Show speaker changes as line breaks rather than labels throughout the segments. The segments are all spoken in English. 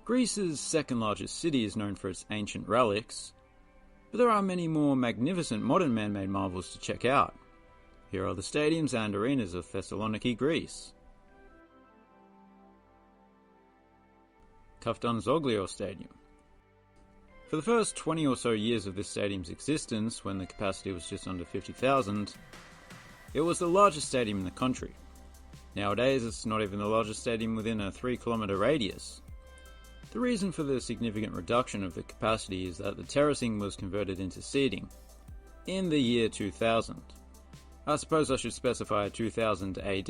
Greece's second largest city is known for its ancient relics, but there are many more magnificent modern man-made marvels to check out. Here are the stadiums and arenas of Thessaloniki, Greece. Kaftanzoglio Stadium. For the first 20 or so years of this stadium's existence, when the capacity was just under 50,000, it was the largest stadium in the country. Nowadays, it's not even the largest stadium within a 3-kilometre radius. The reason for the significant reduction of the capacity is that the terracing was converted into seating in the year 2000. I suppose I should specify 2000 AD,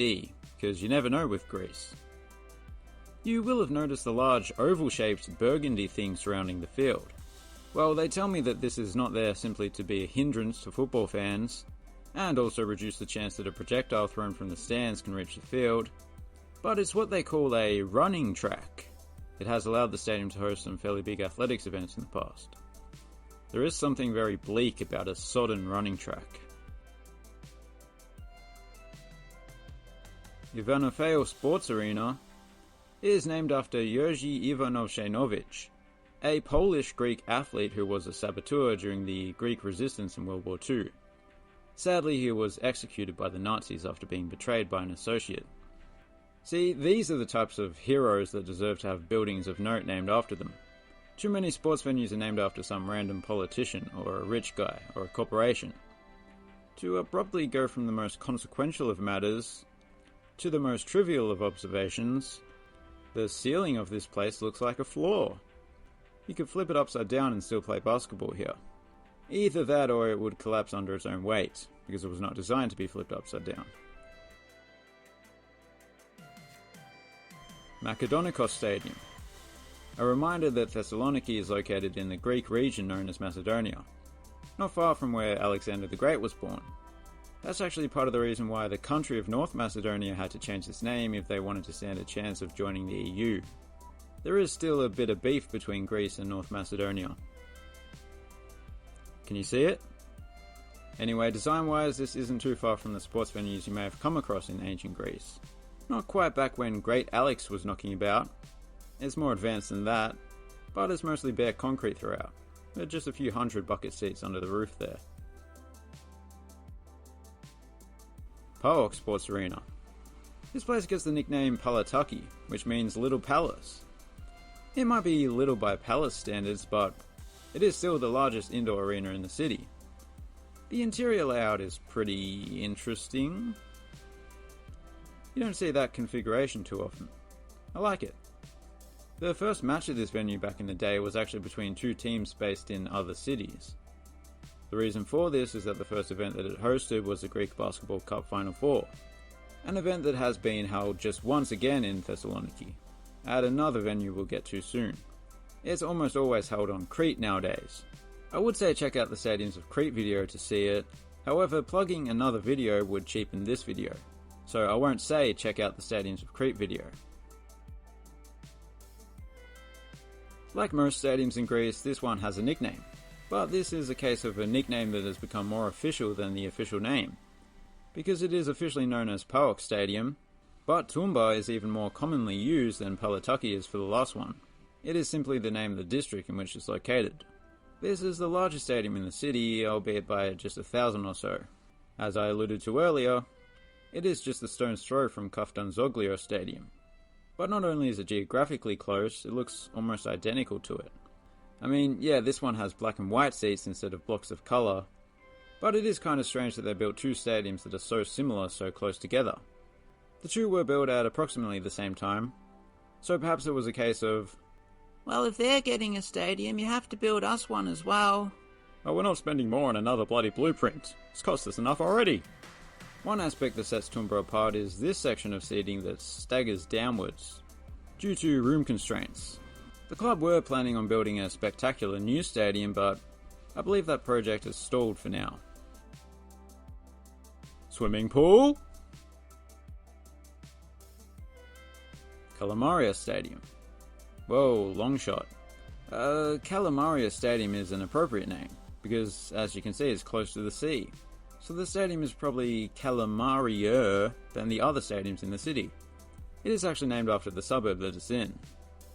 because you never know with Greece. You will have noticed the large oval-shaped burgundy thing surrounding the field. Well, they tell me that this is not there simply to be a hindrance to football fans, and also reduce the chance that a projectile thrown from the stands can reach the field, but it's what they call a running track. It has allowed the stadium to host some fairly big athletics events in the past. There is something very bleak about a sodden running track. Ivanofeo Sports Arena is named after Jerzy Ivanovshenovich, a Polish-Greek athlete who was a saboteur during the Greek resistance in World War II. Sadly, he was executed by the Nazis after being betrayed by an associate. See, these are the types of heroes that deserve to have buildings of note named after them. Too many sports venues are named after some random politician, or a rich guy, or a corporation. To abruptly go from the most consequential of matters to the most trivial of observations, the ceiling of this place looks like a floor. You could flip it upside down and still play basketball here. Either that or it would collapse under its own weight, because it was not designed to be flipped upside down. Makedonikos Stadium. A reminder that Thessaloniki is located in the Greek region known as Macedonia, not far from where Alexander the Great was born. That's actually part of the reason why the country of North Macedonia had to change its name if they wanted to stand a chance of joining the EU. There is still a bit of beef between Greece and North Macedonia. Can you see it? Anyway, design-wise, this isn't too far from the sports venues you may have come across in ancient Greece. Not quite back when Great Alex was knocking about. It's more advanced than that, but it's mostly bare concrete throughout. There are just a few hundred bucket seats under the roof there. PAOK Sports Arena. This place gets the nickname Palataki, which means Little Palace. It might be little by palace standards, but it is still the largest indoor arena in the city. The interior layout is pretty interesting. You don't see that configuration too often. I like it. The first match at this venue back in the day was actually between two teams based in other cities. The reason for this is that the first event that it hosted was the Greek Basketball Cup Final Four, an event that has been held just once again in Thessaloniki, at another venue we'll get to soon. It's almost always held on Crete nowadays. I would say check out the Stadiums of Crete video to see it, however plugging another video would cheapen this video, so I won't say check out the Stadiums of Crete video. Like most stadiums in Greece, this one has a nickname, but this is a case of a nickname that has become more official than the official name, because it is officially known as PAOK Stadium, but Toumba is even more commonly used than Palataki is for the last one. It is simply the name of the district in which it's located. This is the largest stadium in the city, albeit by just 1,000 or so. As I alluded to earlier, it is just a stone's throw from Kaftanzoglio Stadium. But not only is it geographically close, it looks almost identical to it. I mean, yeah, this one has black and white seats instead of blocks of colour, but it is kind of strange that they built two stadiums that are so similar so close together. The two were built at approximately the same time, so perhaps it was a case of, well, if they're getting a stadium, you have to build us one as well. Oh, we're not spending more on another bloody blueprint. It's cost us enough already. One aspect that sets Toumba apart is this section of seating that staggers downwards, due to room constraints. The club were planning on building a spectacular new stadium, but I believe that project has stalled for now. Swimming pool? Kalamaria Stadium. Whoa, long shot. Kalamaria Stadium is an appropriate name, because as you can see it's close to the sea. So the stadium is probably Kalamarier than the other stadiums in the city. It is actually named after the suburb that it's in.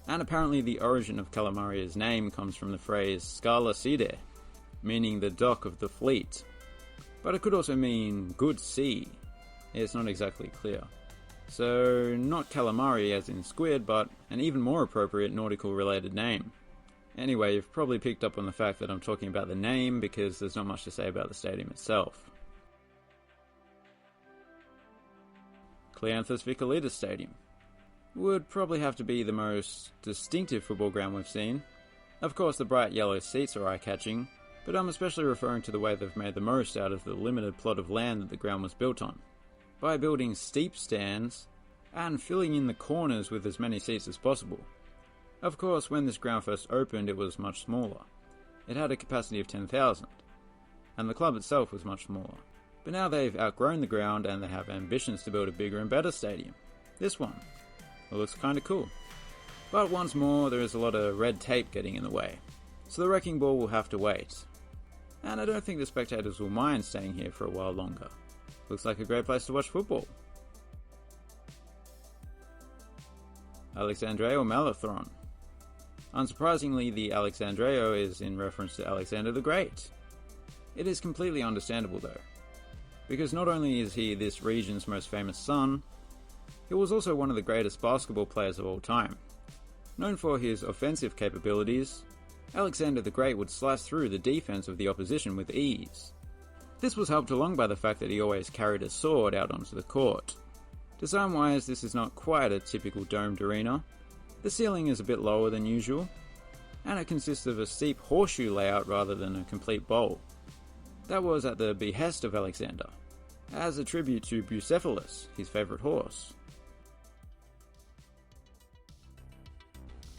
And apparently the origin of Kalamaria's name comes from the phrase Scala Side, meaning the dock of the fleet. But it could also mean good sea. It's not exactly clear. So, not calamari as in squid, but an even more appropriate nautical related name. Anyway, you've probably picked up on the fact that I'm talking about the name because there's not much to say about the stadium itself. Kleanthis Vikalidis Stadium would probably have to be the most distinctive football ground we've seen. Of course, the bright yellow seats are eye-catching, but I'm especially referring to the way they've made the most out of the limited plot of land that the ground was built on, by building steep stands and filling in the corners with as many seats as possible. Of course, when this ground first opened, it was much smaller. It had a capacity of 10,000, and the club itself was much smaller. But now they've outgrown the ground and they have ambitions to build a bigger and better stadium. This one. It looks kinda cool. But once more, there is a lot of red tape getting in the way, so the wrecking ball will have to wait. And I don't think the spectators will mind staying here for a while longer. Looks like a great place to watch football. Alexandreo Malathron. Unsurprisingly, the Alexandreo is in reference to Alexander the Great. It is completely understandable though, because not only is he this region's most famous son, he was also one of the greatest basketball players of all time. Known for his offensive capabilities, Alexander the Great would slice through the defense of the opposition with ease. This was helped along by the fact that he always carried a sword out onto the court. Design-wise, this is not quite a typical domed arena. The ceiling is a bit lower than usual, and it consists of a steep horseshoe layout rather than a complete bowl. That was at the behest of Alexander, as a tribute to Bucephalus, his favourite horse.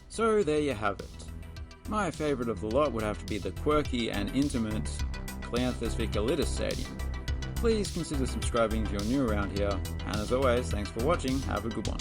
So there you have it. My favourite of the lot would have to be the quirky and intimate Kleanthis Vikalidis Stadium. Please consider subscribing if you're new around here, and as always, thanks for watching, have a good one.